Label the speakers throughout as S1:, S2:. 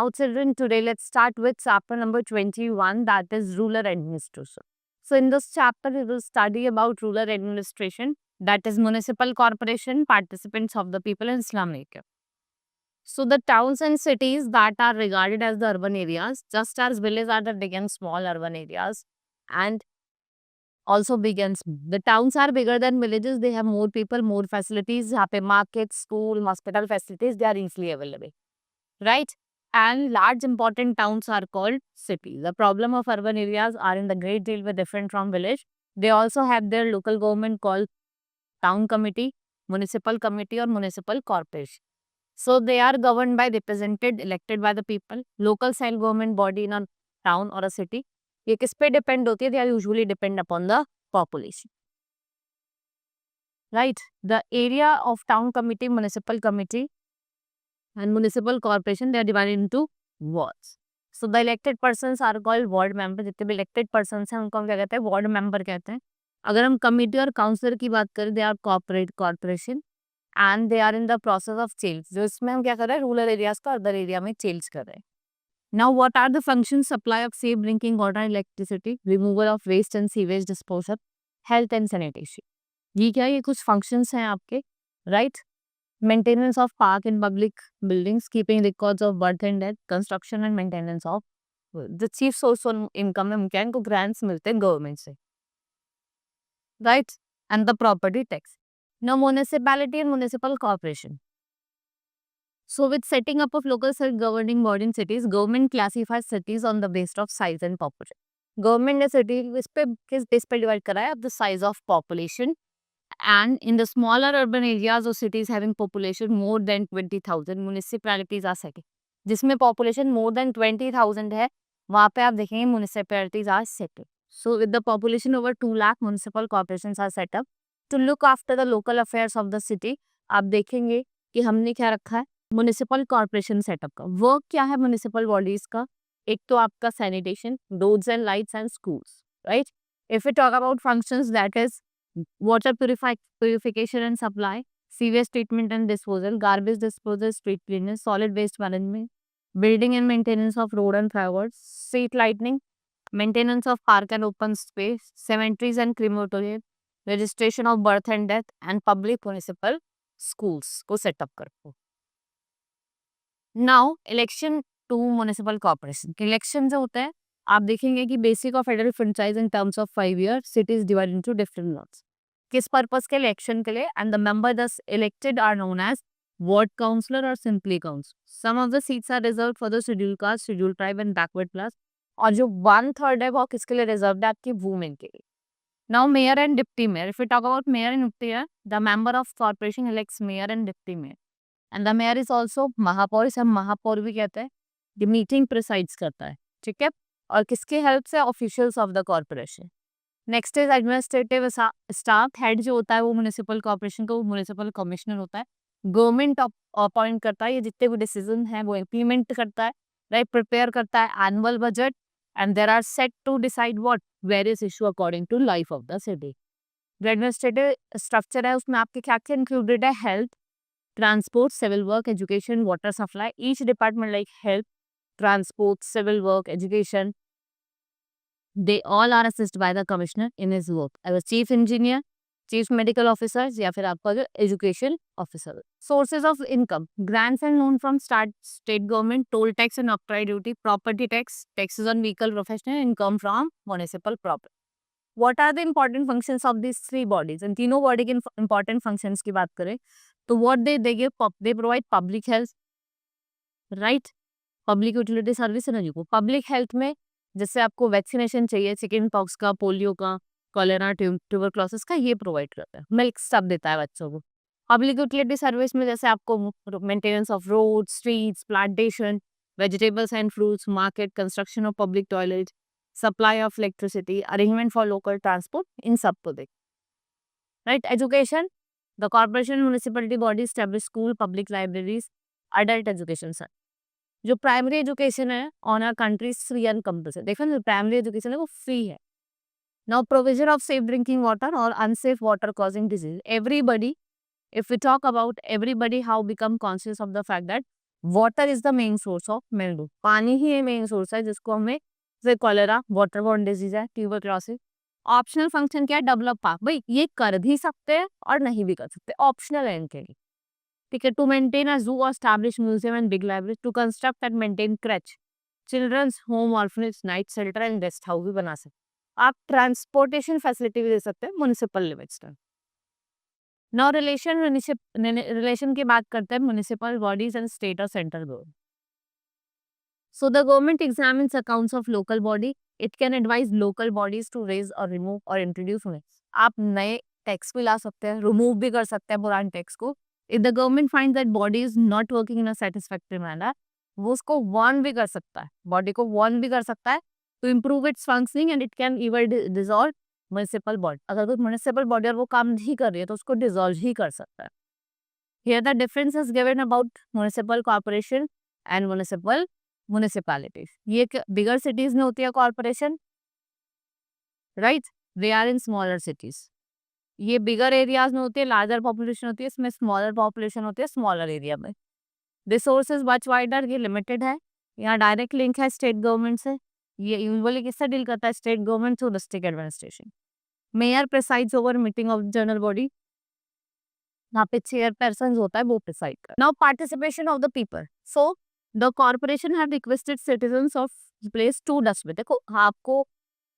S1: Now children, today let's start with chapter number 21, that is rural administration. So in this chapter we will study about rural administration, that is municipal corporation, participants of the people and slum area. So the towns and cities that are regarded as the urban areas, just as villages are the big and small urban areas, and also big and small. The towns are bigger than villages, they have more people, more facilities, यहाँ पे market, school, hospital facilities, they are easily available, right? And large important towns are called cities. The problem of urban areas are in the great deal way different from village. They also have their local government called town committee, municipal committee or municipal corporation. So they are governed by represented elected by the people. Local self government body in a town or a city. ये किस पे depend होती है? They are usually depend upon the population. Right? The area of town committee, municipal committee and municipal corporation, they are divided into wards. So the elected persons are called ward member. जितने भी elected persons हैं उनको हम क्या कहते हैं? Ward member कहते हैं. अगर हम कमिटी और काउंसलर की बात करें, they are corporate corporation and they are in the process of change. जो इसमें हम क्या कर रहे हैं? रूरल एरियाज को अर्बन एरिया में चेंज कर रहे हैं. Now what are the functions? Supply of safe drinking water and electricity, removal of waste and sewage disposal, health and sanitation. ये क्या है? ये कुछ functions हैं आपके, right? Maintenance of park and public buildings, keeping records of birth and death, construction and maintenance of the chief source on income है क्या? इनको grants मिलते हैं government से, right? And the property tax. Now municipality and municipal corporation. So with setting up of local self-governing body in cities, government classifies cities on the basis of size and population. Government ने city इस पे किस base पे divide करा है? Of the size of population. And in the smaller urban areas or cities having population more than 20,000, municipalities are settled. जिसमें population more than 20,000 है, वहाँ पे आप देखेंगे municipalities are settled. So with the population over 2 lakh, municipal corporations are set up to look after the local affairs of the city. आप देखेंगे कि हमने क्या रखा है? म्यूनिसिपल कॉर्पोरेशन सेटअप का वर्क क्या है? म्यूनिसिपल बॉडीज का एक तो आपका sanitation, roads and lights and schools, right? If you talk about functions, that is water purification and supply, sewage treatment and disposal, garbage disposal, street cleanliness, solid waste management, building and maintenance of road and flyovers, street lighting, maintenance of park and open space, cemeteries and crematorium, registration of birth and death, and public municipal schools को setup करो. Now election to municipal corporation. Election जो होता है, आप देखेंगे कि basic of federal franchise in terms of 5 year, cities divide into different lots. किस purpose के? इलेक्शन के लिए. And the member thus elected are known as ward councillor और simply councillor. Some of the seats are reserve for the schedule caste, schedule tribe and backward class. और जो 1/3 है वो किसके लिए रिजर्व है? आपकी वुमेन के लिए. Now mayor and deputy mayor. If you talk about mayor and deputy mayor, the member of corporation elects mayor and deputy mayor. And the mayor is also महापौर. इसे हम महापौर भी कहते हैं. ये मीटिंग प्रिसाइड्स करता है, ठीक है? और किसके हेल्प से? Officials of the corporation. Next is administrative staff. Head जो होता है वो म्युनिसिपल कॉर्पोरेशन का वो म्युनिसिपल कमिश्नर होता है. गवर्नमेंट अपॉइंट करता है, ये जितने भी डिसीजन है वो इम्प्लीमेंट करता है, राइट? प्रिपेयर करता है annual budget and there are set to decide what various issue according to life of the city. जो एडमिनिस्ट्रेटिव स्ट्रक्चर है उसमें आपके क्या क्या इंक्लूडेड है? Health, transport, civil work, education, water supply. Each department like health, transport, civil work, education, they all are assisted by the commissioner in his work. As a chief engineer, chief medical officers या फिर आपका जो education officer. Sources of income: grants and loan from state government, toll tax and octroi duty, property tax, taxes on vehicle, professional income from municipal property. What are the important functions of these three bodies? इन तीनों body के important functions की बात करें तो what they give, they provide public health, right? Public utility service है ना जी को. Public health में जैसे आपको वैक्सीनेशन चाहिए, चिकन पॉक्स का, पोलियो का, कॉलेरा, ट्यूबरक्लोसिस का, ये प्रोवाइड करता है. मिल्क सब देता है बच्चों को. पब्लिक यूटिलिटी सर्विस में जैसे आपको maintenance of road, streets, plantation, vegetables and fruits, market, construction of public toilet, supply of electricity, arrangement for local transport, इन सब को देख, right? Education, the corporation municipality body establish school, public libraries, adult education. Sir जो primary education है on our country free and compulsory. देखो ना, primary education है वो फ्री है. Now provision of safe drinking water और unsafe water causing disease. Everybody, if we talk about everybody, how become conscious of the fact that water is the main source of mildew, पानी ही ये main source है जिसको हमें जैसे cholera, water borne disease है, tuberculosis. Optional function क्या है? डेवलप पार्क, भाई ये कर भी सकते हैं और नहीं भी कर सकते, ऑप्शनल है इनके लिए। ठीक है, टू मेंटेन अ जू और establish museum and big library, to construct and maintain creche, children's home, orphanage, night shelter and guest house भी बना सकते। आप ट्रांसपोर्टेशन फैसिलिटी भी दे सकते हैं म्युनिसिपल लिमिट्स तक। नाउ रिलेशन की बात करते हैं म्युनिसिपल बॉडीज एंड स्टेट और central government. So the government examines accounts of local body. It can advise local bodies to raise or remove or introduce limits. आप नए टैक्स भी ला सकते हैं, रिमूव भी कर सकते हैं पुराने टैक्स को। If the government finds that body is not working in a satisfactory manner, वो उसको वार्न भी कर सकता है, बॉडी को वार्न भी कर सकता है to improve its functioning and it can even dissolve municipal body. अगर कोई म्युनिसिपल बॉडी और वो काम नहीं कर रही है तो उसको डिसॉल्व ही कर सकता है। Here the difference is given about municipal corporation and municipal municipalities. ये बिगर सिटीज में होती है corporation, right, they are in smaller cities. ये बिगर एरियाज में होती है, लार्जर पॉपुलेशन होती है, इसमें स्मॉलर पॉपुलेशन होती है स्मॉलर एरिया में। रिसोर्सेज मच वाइडर, ये लिमिटेड है। यहाँ डायरेक्ट लिंक है स्टेट गवर्नमेंट से, ये यूजुअली किससे डील करता है? State government through district administration. Mayor presides over meeting of general body, यहाँ पे चेयरपर्सन होता है वो प्रिसाइड कर। Now participation of the people, so the corporation have requested citizens of place 2 dustbin. देखो आपको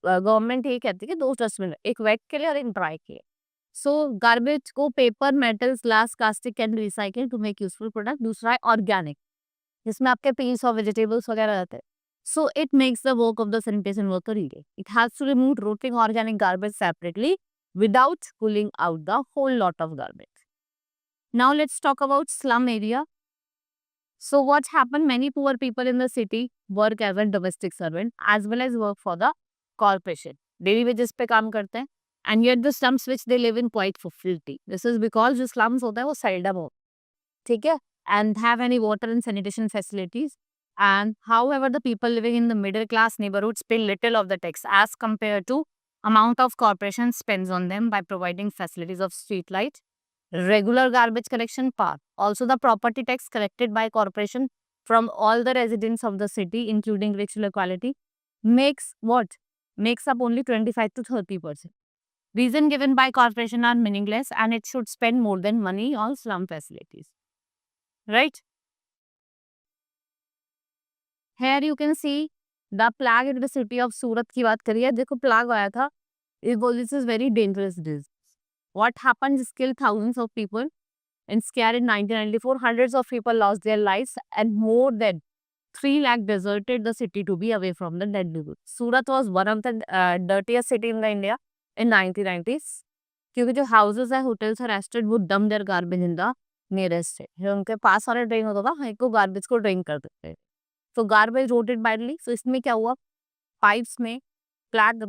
S1: गवर्नमेंट ये कहती है कि 2 डस्टबिन, एक वेट के लिए और एक ड्राई के लिए। सो गार्बेज को paper, metals, glass, plastic can recycle to make useful product. दूसरा है ऑर्गेनिक, जिसमें आपके पीस और वेजिटेबल्स वगैरह रहते हैं। So it makes the work of the sanitation worker easy. It has to remove rotting organic garbage separately without pulling out the whole lot of garbage. Now let's talk about slum area. So what happened? Many poor people in the city work as a domestic servant as well as work for the corporation. Daily wages पे काम करते हैं and yet the slums which they live in quite filthy. This is because जो slums होता है वो seldom हो, ठीक है, and have any water and sanitation facilities. And however the people living in the middle class neighborhoods pay little of the tax as compared to amount of corporation spends on them by providing facilities of street light, regular garbage collection part. Also, the property tax collected by corporation from all the residents of the city, including rich locality, makes what? Makes up only 25 to 30%. Reason given by corporation are meaningless and it should spend more than money on slum facilities. Right? Here you can see the plague in the city of Surat की बात करिए। देखो plague आया था, this is very dangerous disease. What happened is killed thousands of people. In scare in 1994, hundreds of people lost their lives and more than 3 lakh deserted the city to be away from the deadly goods. Surat was one of the dirtiest city in the India in 1990s. क्योंकि जो houses है, hotels है, restaurant वो dump their garbage in the nearest है। जो उनके पास सारे drain होता था, वहीं को गार्बेज को ड्रेन कर देते थे। तो गार्बेज रोटेड बाइडली। सो इसमें क्या हुआ? पाइप्स में प्लाग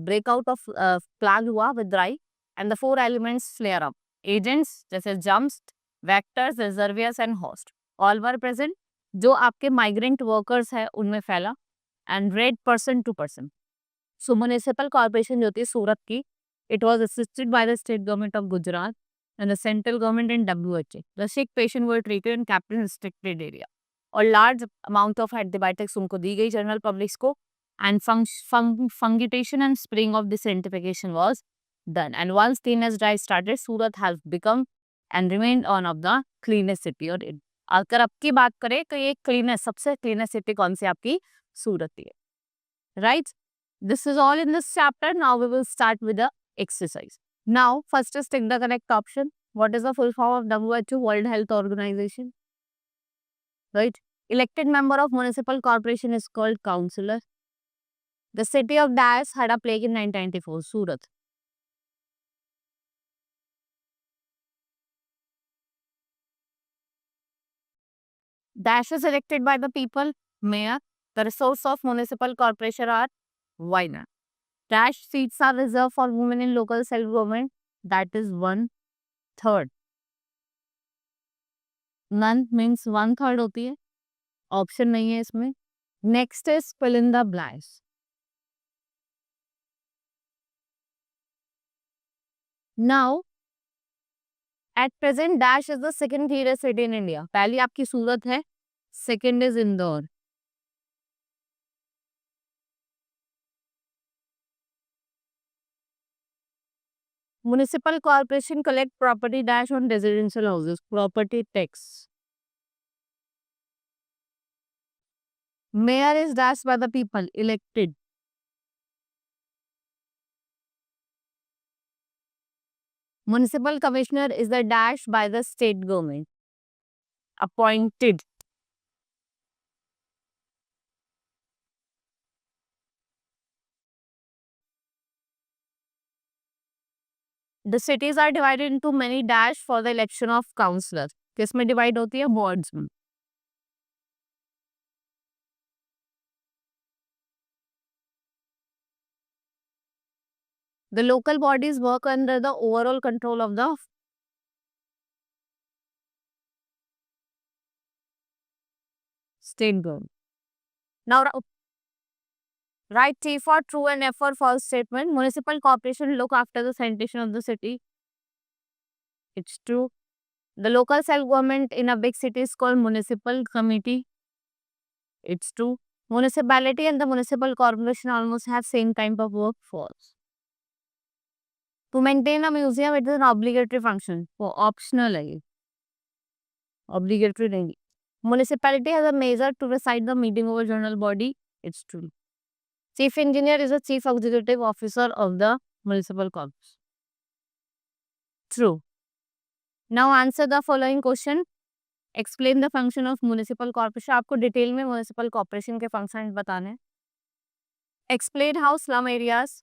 S1: ब्रेकआउट ऑफ प्लाग हुआ with dry and the 4 elements flare up. Agents जैसे jumps, vectors, reservoirs and host all were present. जो आपके माइग्रेंट वर्कर्स है उनमें फैला and spread person to person. So municipal corporation जो होती है सूरत की, it was assisted by the state government of Gujarat and the central government and WHO। The sick patient were treated in captain restricted area और large amount of antibiotics उनको दी गई general publics को and fungitation and spraying of desertification was done. And once cleanliness drive started, Surat has become and remained one of the cleanest city. और अगर आपकी बात करें तो ये क्लीनेस्ट, सबसे क्लीनेस्ट सिटी कौन सी आपकी? सूरत ही है, right? This is all in this chapter. Now we will start with the exercise. Now first is tick the correct option. What is the full form of WHO? World Health Organization, right? Elected member of municipal corporation is called councillor. The city of Dash had a plague in 1994, Surat. Dash is elected by the people, mayor. The resource of municipal corporation are Wayanad. Dash seats are reserved for women in local self-government, that is 1/3. None means 1/3 होती है, option नहीं है इसमें. Next is fill in the blanks. Now, At present, Dash is the second tier city in India. पहली आपकी सूरत है, second is Indore. Municipal corporation collect property dash on residential houses, property tax. Mayor is dashed by the people, elected. Municipal commissioner is the dash by the state government, appointed. The cities are divided into many dash for the election of councillors. किसमें divide होती है? Wards में. The local bodies work under the overall control of the state government. Now, write T for true and F for false statement. Municipal corporation look after the sanitation of the city. It's true. The local self-government in a big city is called municipal committee. It's true. Municipality and the municipal corporation almost have same type of work. False. To maintain a museum, it is an obligatory function. वो optional है ये. Obligatory नहीं. Municipality has a measure to preside the meeting of a general body. It's true. Chief engineer is the chief executive officer of the municipal corporation. True. Now answer the following question. Explain the function of municipal corporation. आपको detail में municipal corporation के functions बताने हैं. Explain how slum areas,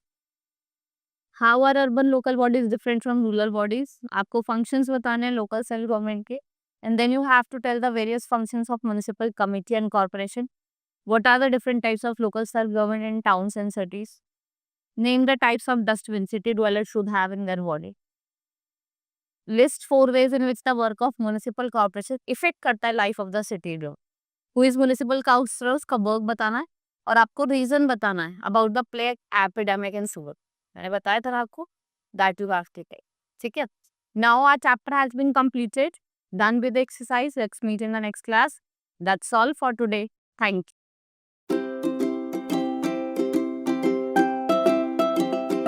S1: how are urban local bodies different from rural bodies. आपको functions बताने हैं local self government के. And then you have to tell the various functions of municipal committee and corporation. What are the different types of local self government in towns and cities? Name the types of dustbin city dwellers should have in their body. List 4 ways in which the work of municipal corporation affect करता है life of the city. Who is municipal councillors का work बताना है और आपको reason बताना है about the plague epidemic in Surat. मैंने बताया था आपको that you have to take. ठीक है? Now our chapter has been completed. Done with the exercise. Let's meet in the next class. That's all for today. Thank you.